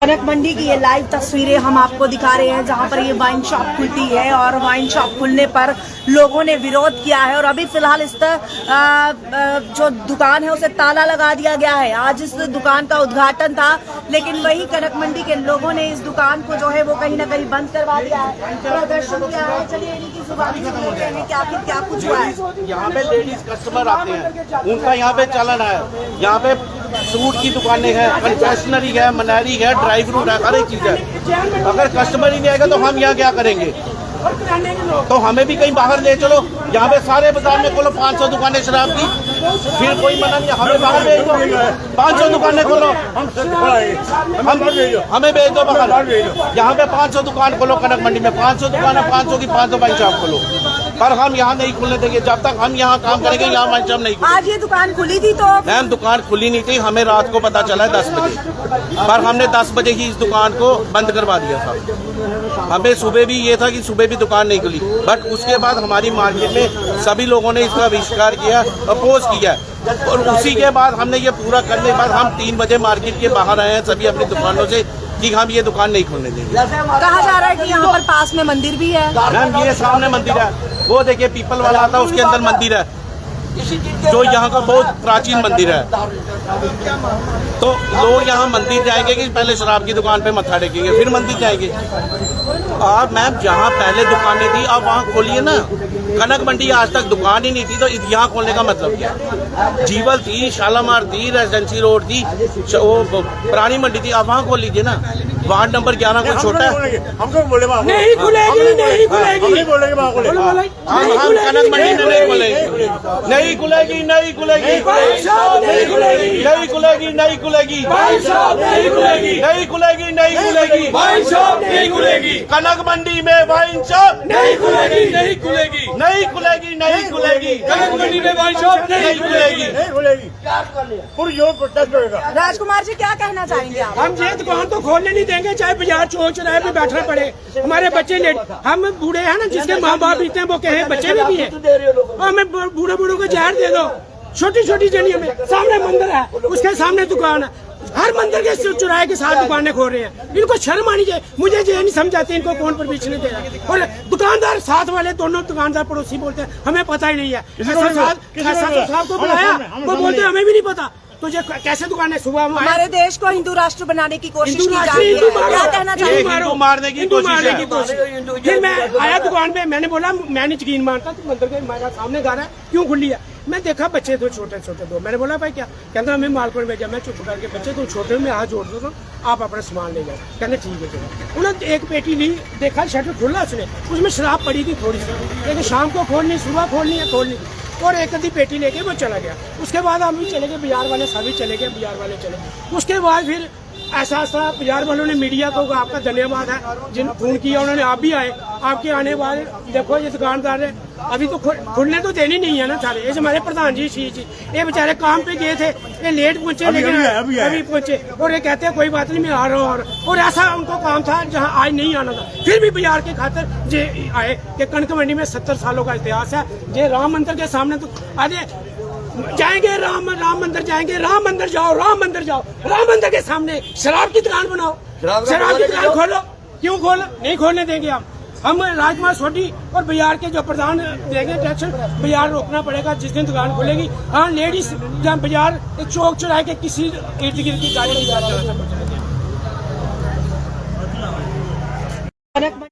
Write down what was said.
कनक मंडी की ये लाइव तस्वीरें हम आपको दिखा रहे हैं, जहां पर ये वाइन शॉप खुलती है और वाइन शॉप खुलने पर लोगों ने विरोध किया है और अभी फिलहाल इस जो दुकान है उसे ताला लगा दिया गया है। आज इस दुकान का उद्घाटन था, लेकिन वही कनक मंडी के लोगों ने इस दुकान को जो है वो कहीं न कहीं बंद करवा दिया है, प्रदर्शन किया है। चलिए इनकी जुबानी से बोलते हैं कि आखिर क्या कुछ हुआ है। यहाँ पे लेडीज कस्टमर आते हैं, उनका यहाँ पे चलन है। यहाँ पे सूट की दुकानें हैं, कन्फेक्शनरी है, मनारी है, ड्राई फ्रूट है, हर एक चीज है। अगर कस्टमर ही नहीं आएगा तो हम यहाँ क्या करेंगे? तो हमें भी कहीं बाहर ले चलो। यहाँ पे सारे बाजार में खोलो 500 दुकानें शराब की, फिर कोई मना नहीं। हमें बाहर भेज दो, 500 दुकानें खोलो, हमें भेज दो बाहर। यहाँ पे 500 दुकान खोलो, कनक मंडी में 500 दुकान है, 500 की 500 वाइन शॉप खोलो, पर हम यहाँ नहीं खुलने देंगे जब तक हम यहाँ काम करेंगे। यहाँ वाइन शॉप नहीं। आज ये दुकान खुली थी तो मैम दुकान खुली नहीं थी, हमें रात को पता चला है 10 बजे, पर हमने 10 बजे ही इस दुकान को बंद करवा दिया था। हमें सुबह भी ये था कि सुबह भी दुकान नहीं खुली, बट उसके बाद हमारी मार्केट में सभी लोगों ने इसका आविष्कार किया, अपोज किया, और उसी के बाद हमने ये पूरा करने के बाद हम 3 बजे मार्केट के बाहर आए हैं सभी अपनी दुकानों से कि हम ये दुकान नहीं खोलने देंगे। कहा जा रहा है कि यहाँ पर पास में मंदिर भी है। मैम ये सामने मंदिर है, वो देखिए पीपल वाला आता है, उसके अंदर मंदिर है, जो यहाँ का बहुत प्राचीन मंदिर है। तो लोग यहाँ मंदिर जाएंगे कि पहले शराब की दुकान पे मत्था टेकेंगे फिर मंदिर जाएंगे? आप मैम जहाँ पहले दुकानें थी आप वहाँ खोलिए ना। कनक मंडी आज तक दुकान ही नहीं थी, तो यहाँ खोलने का मतलब क्या? जीवल थी, शालामार थी, रेजिडेंसी रोड थी, वो पुरानी मंडी थी, आप वहाँ खोल लीजिए ना। वार्ड नंबर 11 कोई छोटा है? हमको बोले नहीं खुलेगी, नहीं खुलेगी, नहीं बोलेंगे वहाँ खोले। हम कनक मंडी में नहीं खुलेगी, नहीं खुलेगी, नहीं खुलेगी, नहीं खुलेगी, नहीं खुलेगी, नहीं खुलेगी, वाइन शॉप नहीं खुलेगी, नहीं खुलेगी, नहीं खुलेगी, वाइन शॉप नहीं खुलेगी, कनक मंडी में वाइन शॉप नहीं खुलेगी, नहीं खुलेगी, नहीं खुलेगी, नहीं खुलेगी, कनक मंडी में वाइन शॉप नहीं खुलेगी। नहीं खुलेगी, पूरी योग प्रोटेस्ट होगा। राजकुमार जी क्या कहना चाहेंगे आप? हम ये दुकान तो खोलने नहीं देंगे, चाहे बाजार चौक चौराहे पे बैठना पड़े। हमारे बच्चे हम बूढ़े हैं ना, जिसके माँ बाप बीते हैं वो कहे बच्चे भी है, हमें बूढ़े बूढ़ों को जहर दे दो। छोटी छोटी जनियों में सामने मंदिर है, उसके सामने दुकान है, हर मंदिर के चौराहे के साथ दुकानें खोल रहे हैं। इनको शर्म आनी चाहिए। मुझे ये नहीं समझाते इनको कौन परमिशन दे रहा है। और दुकानदार साथ वाले दोनों दुकानदार पड़ोसी बोलते हैं हमें पता ही नहीं है। साहब को बुलाया, वो बोलते हमें भी नहीं पता। तो ये कैसे दुकान है? सुबह हमारे देश को हिंदू राष्ट्र बनाने की कोशिश की जा रही है, क्या कहना चाहिए? हिंदू मारने की कोशिश। फिर मैं आया दुकान पे, मैंने बोला मैं नहीं यकीन मानता कि मंदिर के मेरा सामने घर है क्यों खुली है। मैं देखा बच्चे तो छोटे छोटे दो, मैंने बोला भाई क्या? कहता हमें माल को भेजा। मैं चुप करके बच्चे तो छोटे में हाथ जोड़ दो, आप अपना सामान ले जाओ। कहते ठीक है चलो। उन्होंने एक पेटी ली, देखा शटर खुला उसने, उसमें शराब पड़ी थी थोड़ी सी, लेकिन शाम को खोलनी, सुबह खोलनी है, खोलनी, और एक आधी पेटी लेके वो चला गया। उसके बाद हम भी चले गए, बाजार वाले सभी चले गए, बाजार वाले चले। उसके बाद फिर ऐसा बाजार वालों ने मीडिया को आपका धन्यवाद है जिन फोन किया, उन्होंने आप भी आए। आपके आने बाद देखो ये दुकानदार है, अभी तो खुलने तो देनी नहीं है ना सारे। ये हमारे प्रधान जी शी जी, ये बेचारे काम पे गए थे, ये लेट पहुंचे, लेकिन अभी पहुंचे, और ये कहते हैं कोई बात नहीं मैं आ रहा हूँ। और ऐसा उनको काम था जहाँ आज नहीं आना था, फिर भी बाजार के खातिर जे आए कि कनक मंडी में 70 सालों का इतिहास है। ये राम मंदिर के सामने तो अरे जाएंगे, राम मंदिर जाएंगे, राम मंदिर जाओ, राम मंदिर जाओ, राम मंदिर के सामने शराब की दुकान बनाओ, शराब की दुकान खोलो। क्यों खोलो? नहीं खोलने देंगे हम राजकुमार सोडी और बाजार के जो प्रधान देंगे डायरेक्शन, बाजार रोकना पड़ेगा जिस दिन दुकान खुलेगी। हाँ लेडीज जहाँ बाजार चौक चौराहे के किसी इर्द गिर्द की गाड़ी नहीं चला सकती।